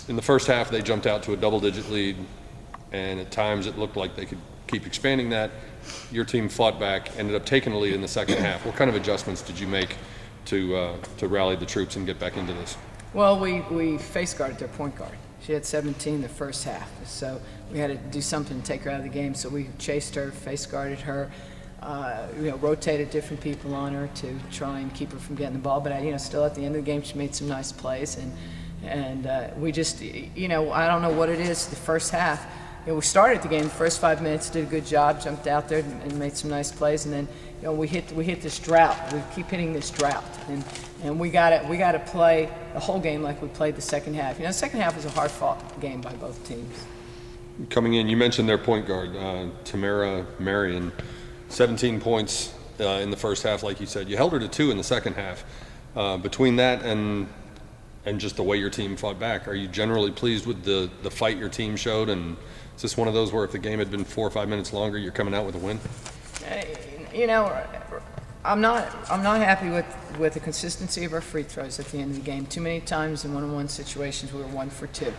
In the first half, they jumped out to a double-digit lead, and at times it looked like they could keep expanding that. Your team fought back, ended up taking the lead in the second half. What kind of adjustments did you make to rally the troops and get back into this? Well, we face guarded their point guard. She had 17 the first half, so we had to do something to take her out of the game. So we chased her, face guarded her, rotated different people on her to try and keep her from getting the ball. But still at the end of the game, she made some nice plays, and we just, I don't know what it is. The first half, we started the game, the first 5 minutes, did a good job, jumped out there and made some nice plays, and then we hit this drought. We keep hitting this drought, and we got to play the whole game like we played the second half. The second half was a hard-fought game by both teams. Coming in, you mentioned their point guard, Tamara Marion, 17 points in the first half, like you said. You held her to 2 in the second half. Between that and just the way your team fought back, are you generally pleased with the fight your team showed? And is this one of those where if the game had been 4 or 5 minutes longer, you're coming out with a win? I'm not happy with the consistency of our free throws at the end of the game. Too many times in one-on-one situations we were 1 for 2.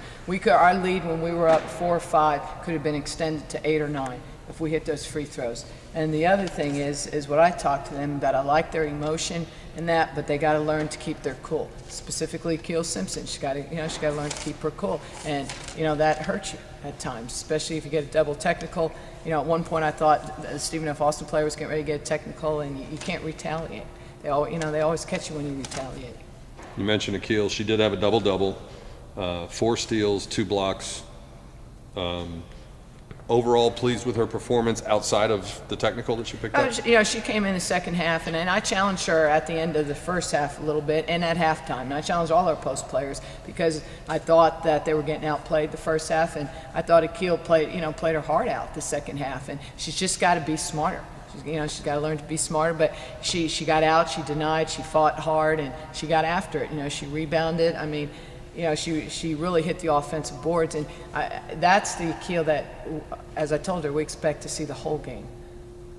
Our lead when we were up 4 or 5 could have been extended to 8 or 9 if we hit those free throws. And the other thing is what I talked to them about. I like their emotion and that, but they got to learn to keep their cool. Specifically, Keel Simpson, she got to learn to keep her cool, and that hurts you at times, especially if you get a double technical. At one point I thought the Stephen F. Austin player was getting ready to get a technical, and you can't retaliate. They always catch you when you retaliate. You mentioned Akil. She did have a double-double, 4 steals, 2 blocks. Overall, pleased with her performance outside of the technical that she picked up? She came in the second half, and I challenged her at the end of the first half a little bit, and at halftime. And I challenged all our post players because I thought that they were getting outplayed the first half, and I thought Akil played her heart out the second half, and she's just got to be smarter. She's got to learn to be smarter, but she got out, she denied, she fought hard, and she got after it. She rebounded. She really hit the offensive boards, and that's the Akil that, as I told her, we expect to see the whole game,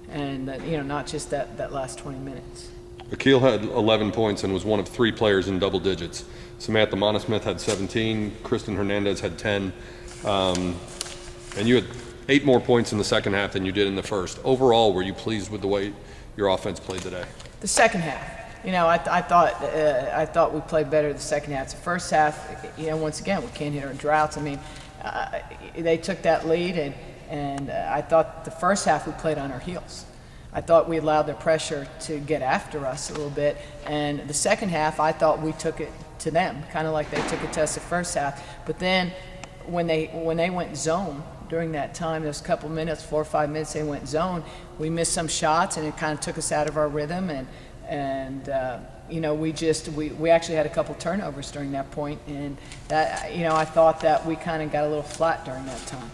and not just that last 20 minutes. Akil had 11 points and was one of 3 players in double digits. Samantha Monosmith had 17, Kristen Hernandez had 10, and you had 8 more points in the second half than you did in the first. Overall, were you pleased with the way your offense played today? The second half. I thought we played better the second half. The first half, once again, we can't hit our droughts. They took that lead, and I thought the first half we played on our heels. I thought we allowed their pressure to get after us a little bit, and the second half I thought we took it to them, kind of like they took it to us the first half. But then when they went zone during that time, those couple minutes, 4 or 5 minutes, they went zone. We missed some shots, and it kind of took us out of our rhythm, and we actually had a couple turnovers during that point, and that I thought that we kind of got a little flat during that time.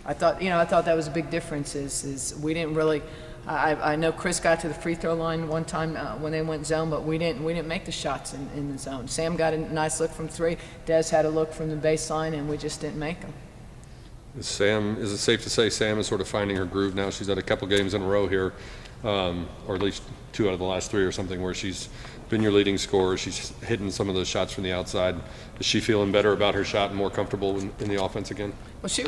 I thought that was a big difference. Is we didn't really. I know Chris got to the free throw line one time when they went zone, but we didn't make the shots in the zone. Sam got a nice look from 3. Des had a look from the baseline, and we just didn't make them. Is it safe to say Sam is sort of finding her groove now? She's had a couple games in a row here, or at least 2 out of the last 3 or something, where she's been your leading scorer. She's hitting some of those shots from the outside. Is she feeling better about her shot and more comfortable in the offense again? Well, she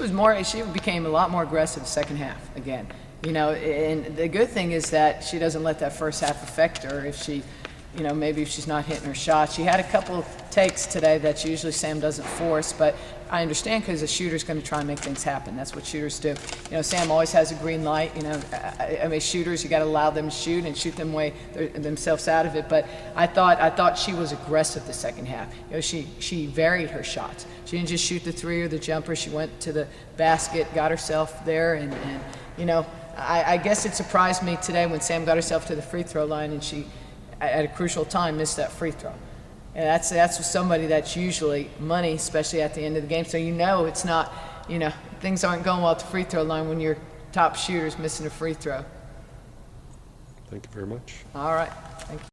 became a lot more aggressive second half again. And the good thing is that she doesn't let that first half affect her. If she, maybe if she's not hitting her shot. She had a couple takes today that usually Sam doesn't force, but I understand because the shooter's going to try and make things happen. That's what shooters do. Sam always has a green light. Shooters, you got to allow them to shoot and shoot themselves out of it. But I thought she was aggressive the second half. She varied her shots. She didn't just shoot the 3 or the jumper. She went to the basket, got herself there, and I guess it surprised me today when Sam got herself to the free throw line and she, at a crucial time, missed that free throw. And that's somebody that's usually money, especially at the end of the game. So it's not, things aren't going well at the free throw line when your top shooter's missing a free throw. Thank you very much. All right. Thank you.